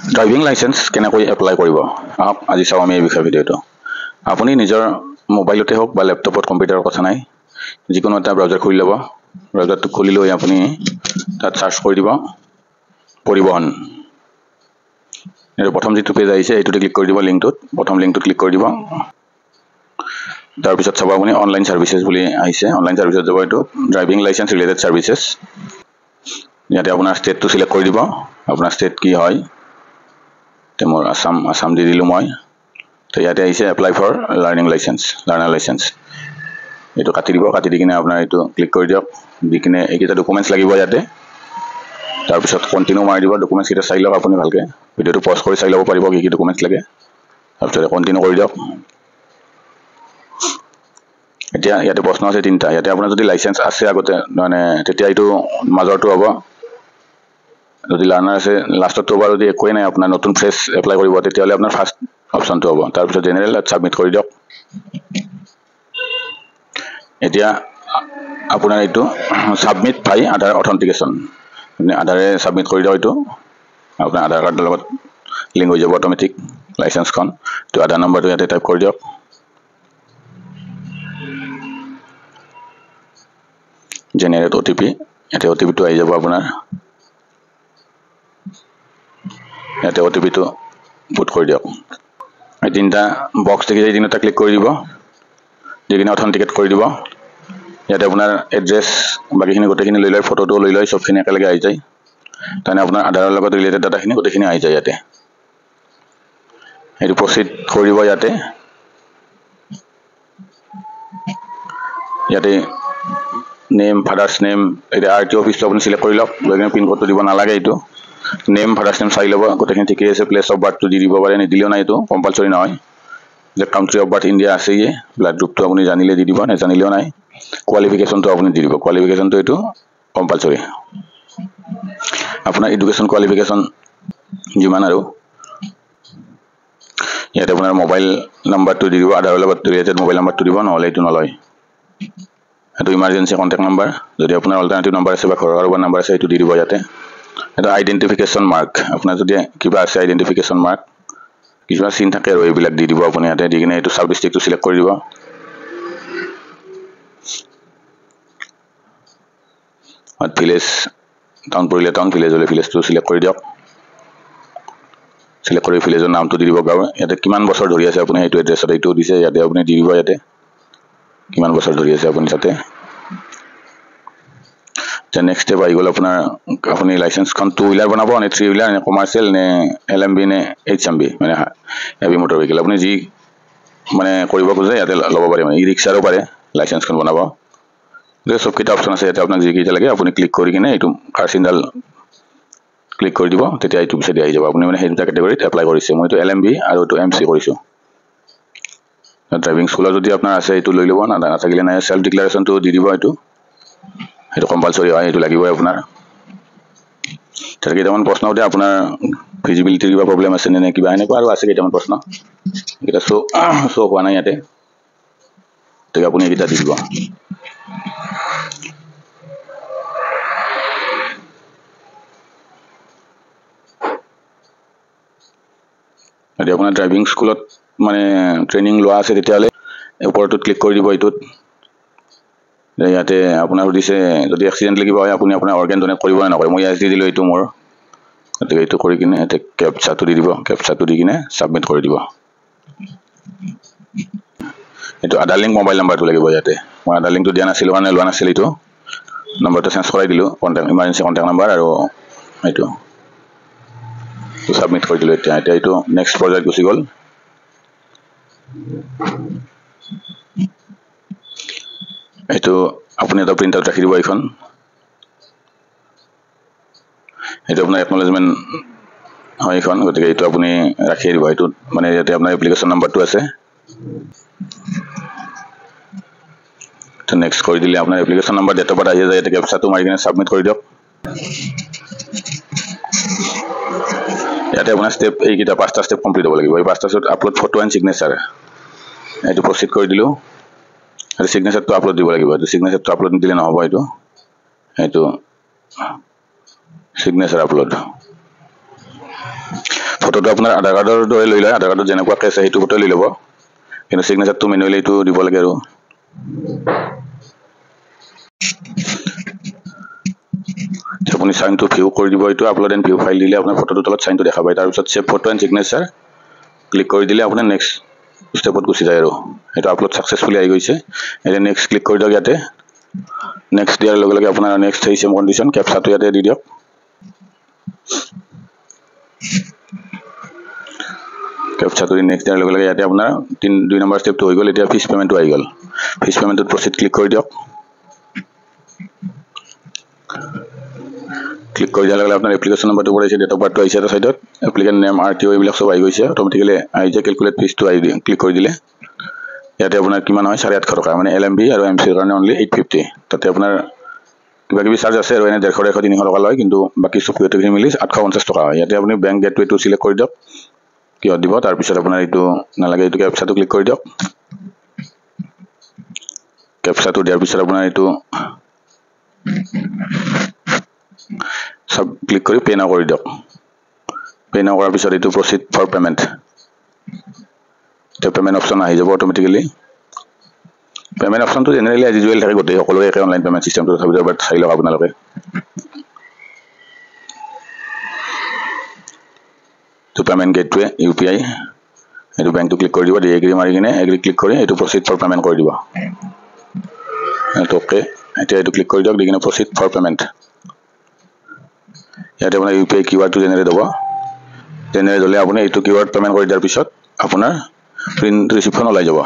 driving licence কেনেকৈ apply কৰিব আহক আজি চাও আমি এই বিষয় ভিডিওটো আপুনি নিজৰ মোবাইলতে হোক বা ল্যাপটপত কম্পিউটাৰৰ কথা নাই যিকোনো এটা ব্ৰাউজাৰ খুলি ল'ব ব্ৰাউজাৰটো খুলি লৈ আপুনি তাত সাৰ্চ কৰি দিব পৰিবহন এৰ প্ৰথম যেটো পেজ আহিছে এইটোতে ক্লিক কৰি দিব লিংকটোত প্ৰথম লিংকটোত ক্লিক কৰি দিব তাৰ পিছত চাব আপুনি অনলাইন সাৰ্ভিসেছ বুলি আহিছে অনলাইন সাৰ্ভিসত যাব এইটো ড্ৰাইভিং লাইসেন্স ৰিলেটেড সাৰ্ভিসেছ ইয়াতে আপোনাৰ ষ্টেটটো সিলেক্ট কৰি দিব আপোনাৰ ষ্টেট কি হয় তেমৰ আসাম দি দিলো মই তো ইয়াতে আহিছে এপ্লাই ফৰ লাৰ্নাৰ লাইসেন্স এটো কাটি দিব কাটি দি কিনে আপোনাৰ এটো ক্লিক কৰি দিয়ক দি কিনে এইকেইটা ডকুমেন্টস লাগিব ইয়াতে তাৰ পিছত কন্টিনিউ মাৰি দিব ডকুমেন্টস কিটা চাই লওক আপুনি ভালকে ভিডিওটো পজ কৰি চাই ল'ব পাৰিব কি কি ডকুমেন্টস লাগে তাৰ পিছত কন্টিনিউ কৰি দিয়ক এতিয়া ইয়াতে প্ৰশ্ন আছে তিনটা ইয়াতে আপোনাৰ যদি লাইসেন্স আছে আগতে মানে তেতিয়া এটো মাজৰটো হ'ব যদি লাৰ্নাৰ আছে লাষ্টটো হ'ব যদি একোই নাই আপোনাৰ নতুন ফ্ৰেছ এপ্লাই কৰিব তেতিয়া হলে আপোনাৰ ফাৰ্স্ট অপশনটো হ'ব তাৰ পিছত জেনাৰেল সাবমিট কৰি দিয়ক এতিয়া আপোনাৰ এটো সাবমিট বাই আধাৰ অথেন্টিকেশন মানে আধাৰে সাবমিট কৰি দিয়ক এটো আপোনাৰ আধাৰ কাৰ্ডৰ লগত লিংক হৈ যাব অটোমেটিক লাইসেন্সখন তো আধাৰ নম্বৰটো ইয়াতে টাইপ কৰি দিয়ক জেনাৰেট ওটিপি ইয়াতে ওটিপিটো আহি যাব আপোনাৰ ইয়াতে ওটিপিটো পুট কৰি দিয়ক এই তিনটা বক্স দেখি এই তিনটা ক্লিক কৰি দিব দিকিনে অথেন্টিকেট কৰি দিব ইয়াতে আপোনাৰ এড্ৰেছ বাকিখিনি গোটেইখিনি লৈ লয় ফটোটো লৈ লয় সবখিনি একেলগে আহি যায় তানে আপোনাৰ আধাৰৰ লগত ৰিলেটেড ডাটাখিনি গোটেইখিনি আহি যায় ইয়াতে এইটো প্ৰসিড কৰিব ইয়াতে নেম ফাদাৰ্স নেম এটা আৰটিও অফিস আপনি সিলেক্ট কৰি লওক লগিন পিন কোডটো দিব নালাগে এটো নেম ফাদাৰ্স নেম চাই লব গোটেইখিনি ঠিকে আছে প্লেস অফ বাৰ্থটো দি দিব পাৰে নিদিলেও নাই এটো কম্পালসৰি নহয় যে কান্ট্ৰি অফ বাৰ্থ ইন্ডিয়া আছে ই ব্লাড গ্ৰুপটো আপুনি জানিলে দি দিব নেজানিলেও নাই কোৱালিফিকেশনটো আপুনি দি দিব কোৱালিফিকেশনটো এটো কম্পালসৰি আপোনাৰ এডুকেশন কোৱালিফিকেশন যিমান আৰু ইয়াতে আপোনাৰ মোবাইল নাম্বাৰটো দি দিব আধাৰৰ লগত ৰিলেটেড মোবাইল নাম্বাৰটো দিব নহলে এটো নলয় এটো ইমাৰ্জেন্সি কন্টাক্ট নাম্বাৰ যদি আপনাৰ অল্টাৰনেটিভ নাম্বাৰ আছে বা কাৰোবাৰ নাম্বাৰ আছে এটো দি দিব ইয়াতে এটা আইডেন্টিফিকেশন মাৰ্ক আপনাৰ যদি কিবা আছে আইডেন্টিফিকেশন মাৰ্ক কিবা চিন থাকে আৰু এইবিলাক দি দিব আপুনি ইয়াতে দি কিনে এটো সাব ডিস্ট্ৰিক্টটো সিলেক্ট কৰি দিব আৰ ভিলেজ টাউন পৰিলে টাউন ভিলেজ হলে ভিলেজটো সিলেক্ট কৰি দিয়ক সিলেক্ট কৰি ভিলেজৰ নামটো দি দিব গাঁও ইয়াতে কিমান বছৰ ধৰি আছে আপুনি এইটো এড্ৰেছত এইটো দিছে ইয়াতে আপুনি দি দিব ইয়াতে কিমান বছৰ ধৰি আছে আপুনি তাতে তে নেক্সট স্টেপ আই গল আপোনাৰ আপুনি লাইসেন্সখন 2 হুইলাৰ বনাব নে 3 হুইলাৰ নে কমাৰ্শিয়াল নে এলএমবি নে এইচএমবি মানে হেভি মোটৰ ভেহিকল আপুনি যি মানে কৰিব খোজে ইয়াতে ল'ব পাৰে মানে ই ৰিক্সাৰো পাৰে লাইসেন্সখন বনাব যে সব কিটা অপচন আছে ইয়াতে আপোনাক যি কিটা লাগে আপুনি ক্লিক কৰি কিনে এইটো কাৰ্চিনডাল ক্লিক কৰি দিব তেতিয়া এইটো পিছে আহি যাব আপুনি মানে সেই দুটা ক্যাটাগৰীত এপ্লাই কৰিছে মই তো এলএমবি আৰু তো এমসি কৰিছো ড্ৰাইভিং স্কুলৰ যদি আপোনাৰ আছে এটো লৈ লব না নাথাকিলে নাই সেলফ ডিক্লাৰেশনটো দি দিব এটো কম্পালসৰি হয় এটো লাগিবই আপোনাৰ তাৰ কেইটামান প্ৰশ্ন উঠে আপোনাৰ ফিজিবিলিটিৰ কিবা প্ৰবলেম আছে নে কিবা এনেকুৱা আৰু আছে কেইটামান প্ৰশ্ন এটা সো হোৱা নাই ইয়াতে ঠিক আপুনি এটা দি দিব যদি আপোনাৰ ড্ৰাইভিং স্কুলত মানে ট্ৰেনিং লোৱা আছে তেতিয়ালে ওপৰটোত ক্লিক কৰি দিব এইটোত ইয়াতে আপোনাৰ দিছে যদি এক্সিডেন্ট লাগিব হয় আপুনি আপোনাৰ অৰ্গান ডোনেট কৰিব না নকৰে মই এছ দি দিলো এইটো মোৰ গতিকে এইটো কৰি কিনে এতে ক্যাপচাটো দি দিব ক্যাপচাটো দি কিনে সাবমিট কৰি দিব এইটো আধাৰ লিংক মোবাইল নাম্বাৰটো লাগিব ইয়াতে মই আধাৰ লিংকটো দিয়া নাছিল মানে লোৱা নাছিল এইটো নম্বৰটো চেঞ্জ কৰাই দিলো কন্টাক্ট ইমাৰ্জেন্সি কন্টাক্ট নাম্বাৰ আৰু এইটো সাবমিট কৰি দিলো এতিয়া এইটো নেক্সট পৰ্যায়ত গুচি গল এইটো আপুনি এটা প্ৰিন্ট আউট ৰাখি দিব এইখন এইটো আপোনাৰ একনলেজমেন্ট হয় এইখন গতিকে এইটো আপুনি ৰাখি দিব এইটো মানে ইয়াতে আপোনাৰ এপ্লিকেশন নাম্বাৰটো আছে তো নেক্সট কৰি দিলে আপোনাৰ application number date of birth আহি যায় এটা ক্যাপচাটো মাৰি কিনে সাবমিট কৰি দিয়ক ইয়াতে আপোনাৰ স্টেপ এইকিটা পাঁচটা স্টেপ কমপ্লিট হ'ব লাগিব এই পাঁচটা step upload photo and signature এইটো প্ৰসিড কৰি দিলো আৰু সিগনেচাৰটো আপলোড দিব লাগিব এইটো সিগনেচাৰটো আপলোড দিলে নহব এইটো সিগনেচাৰ আপলোড ফটোটো আপোনাৰ আধাৰ কাৰ্ডৰ দৰে লৈ লয় আধাৰ কাৰ্ডত যেনেকুৱাকৈ আছে সেইটো ফটো লৈ ল'ব কিন্তু সিগনেচাৰটো মেনুৱেলি এইটো দিব লাগে আৰু আপুনি সাইনটো ভিউ কৰি দিব এইটো আপলোড এণ্ড ভিউ ফাইল দিলে আপোনাৰ ফটোটো তলত সাইনটো দেখা পায় তাৰপিছত save photo and signature click কৰি দিলে আপোনাৰ নেক্সট ষ্টেপত গুচি যায় আৰু এটা আপলোড সাকসেসফুলি আহি গৈছে এটা নেক্সট ক্লিক কৰি দিয়ক ইয়াতে নেক্সট দিয়াৰ লগে লগে আপোনাৰ নেক্সট এই সেম কন্ডিশন ক্যাপচাটো ইয়াতে দি দিয়ক ক্যাপচাটো নেক্সট দিয়াৰ লগে লগে ইয়াতে আপোনাৰ 2 নম্বৰ ষ্টেপটো হৈ গ'ল এতিয়া ফিস পেমেন্টটো আহি গ'ল ফিস পেমেন্টত প্ৰসিড ক্লিক কৰি দিয়ক ক্লিক কৰি দিয়াৰ লগে লগে আপোনাৰ এপ্লিকেশন নম্বৰটো পৰাইছে ডেট অফ বাৰ্থটো আহিছে এটা সাইডত এপ্লিকেন্ট নেম আৰটিও এইবিলাক সব আহি গৈছে অটোমেটিক্যালি আহি যায় ক্যালকুলেট ফিসটো আহি দিয়ে ক্লিক কৰি দিলে ইয়াতে আপোনাৰ কিমান হয় 850 টকা মানে এলএমবি আৰু এমসি ৰ কাৰণে অনলি 850 তাতে আপোনাৰ কিবা কিবি চাৰ্জ আছে আৰু এনে 150 300 টকা লয় কিন্তু বাকি সব গোটেইখিনি মিলি 850 টকা ইয়াতে আপুনি বেংক গেটৱেটো সিলেক্ট কৰি দিয়ক কি দিব তাৰ পিছত আপোনাৰ এইটো নালাগে এইটো ক্যাপচাটো ক্লিক কৰি দিয়ক ক্যাপচাটো দিয়াৰ পিছত আপোনাৰ এইটো সব ক্লিক কৰি পে নাও কৰি দিয়ক পে নাও কৰাৰ পিছত এইটো প্ৰসিড ফৰ পেমেন্ট তো পেমেন্ট অপশন আহি যাব automatically payment অপশনটো generally as usual থাকে গোটেই সকলোৰে একে অনলাইন পেমেন্ট সিস্টেমটো তথাপিও বাট চাই লওক আপোনালোকে তো পেমেন্ট গেটৱে ইউপিআই এইটো বেংকটো ক্লিক কৰি দিব এগ্ৰি মাৰি কিনে এগ্ৰি ক্লিক কৰি এইটো প্ৰসিড ফৰ পেমেন্ট কৰি দিব এইটো ওকে এতিয়া এইটো ক্লিক কৰি দিয়ক দি কিনে প্ৰসিড ফৰ পেমেন্ট ইয়াতে আপোনাৰ ইউপিআই কিউআৰটো জেনাৰেট হ'ব জেনাৰেট হ'লে আপুনি এইটো কিউআৰ পেমেন্ট কৰি দিয়াৰ পিছত আপোনাৰ প্ৰিন্ট ৰিসিপ্টখন ওলাই যাব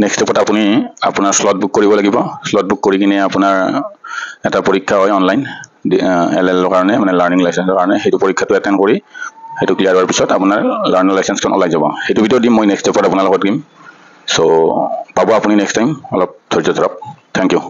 নেক্সট স্টেপত আপুনি আপোনাৰ স্লট বুক কৰিব লাগিব স্লট বুক কৰি কিনে আপোনাৰ এটা পৰীক্ষা হয় অনলাইন এলএল ৰ কাৰণে মানে লাৰ্নিং লাইসেন্সৰ কাৰণে হেতু পৰীক্ষাটো এটেন্ড কৰি হেতু ক্লিয়াৰ হোৱাৰ পিছত আপোনাৰ লাৰ্নিং লাইসেন্সখন ওলাই যাব হেতু ভিডিও দিম মই নেক্সট স্টেপত আপোনালোকক দিম সো পাব আপুনি নেক্সট টাইম অলপ ধৈৰ্য ধৰক থ্যাংক ইউ